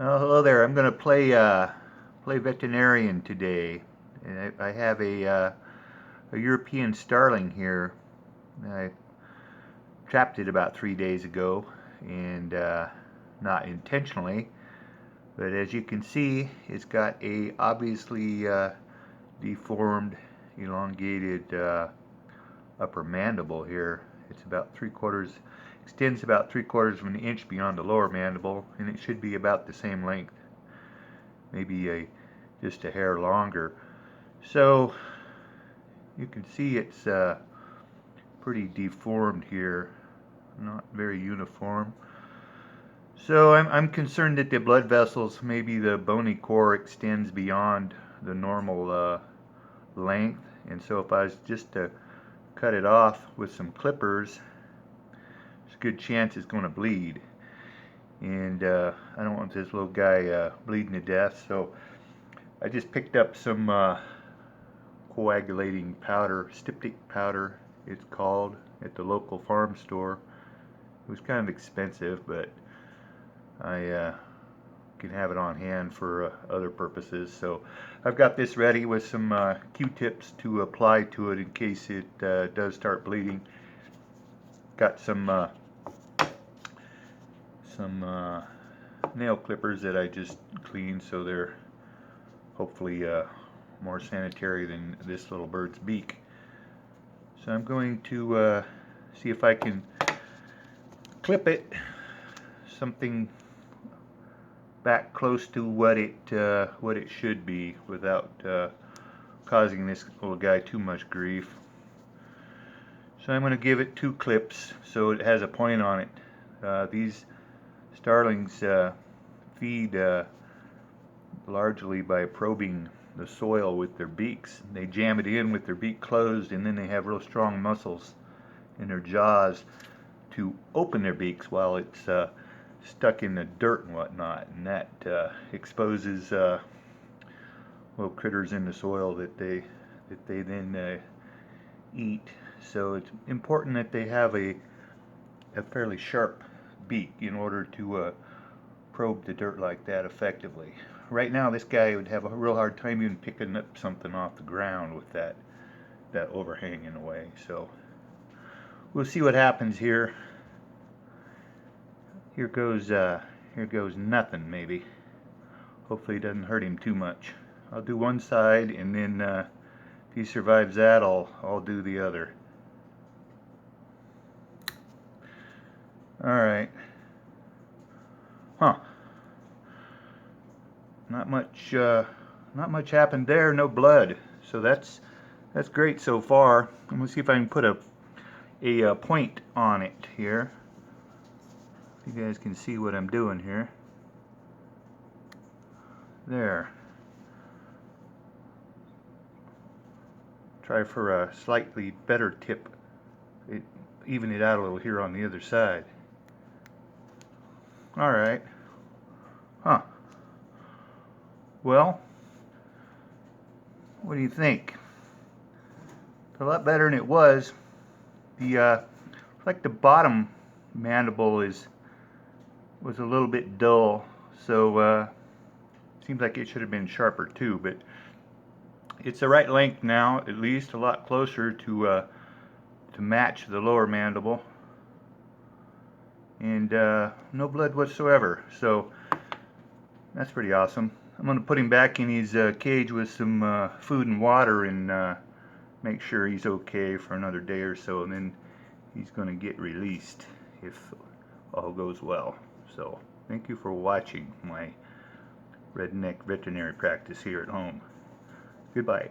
Hello there. I'm going to play veterinarian today, and I have a European Starling here. I trapped it about 3 days ago, and not intentionally, but as you can see, it's got a obviously deformed, elongated upper mandible here. It's about extends about 3/4 of an inch beyond the lower mandible, and it should be about the same length, maybe just a hair longer. So you can see it's pretty deformed here, not very uniform. So I'm concerned that the blood vessels, maybe the bony core extends beyond the normal length, and so if I was just to cut it off with some clippers, there's a good chance it's going to bleed, and I don't want this little guy bleeding to death. So I just picked up some coagulating powder, styptic powder it's called, at the local farm store. It was kind of expensive, but I can have it on hand for other purposes. So I've got this ready with some Q-tips to apply to it in case it does start bleeding. Got some nail clippers that I just cleaned, so they're hopefully more sanitary than this little bird's beak. So I'm going to see if I can clip it something back close to what it should be without causing this little guy too much grief. So I'm going to give it 2 clips so it has a point on it. These starlings feed largely by probing the soil with their beaks. They jam it in with their beak closed, and then they have real strong muscles in their jaws to open their beaks while it's stuck in the dirt and whatnot, and that exposes little critters in the soil that they then eat. So it's important that they have a fairly sharp beak in order to probe the dirt like that effectively. Right now, this guy would have a real hard time even picking up something off the ground with that overhang in the way. So we'll see what happens here. Here goes nothing, maybe. Hopefully it doesn't hurt him too much. I'll do one side, and then if he survives that, I'll do the other. All right. Huh. Not much happened there. No blood. So that's great so far. I'm gonna see if I can put a point on it here. You guys can see what I'm doing here. There. Try for a slightly better tip. Even it out a little here on the other side. Alright. Huh. Well, what do you think? It's a lot better than it was. Like the bottom mandible was a little bit dull, so seems like it should have been sharper too, but it's the right length now, at least a lot closer to match the lower mandible, and no blood whatsoever. So that's pretty awesome. I'm going to put him back in his cage with some food and water and make sure he's okay for another day or so, and then he's going to get released if all goes well. So thank you for watching my redneck veterinary practice here at home. Goodbye.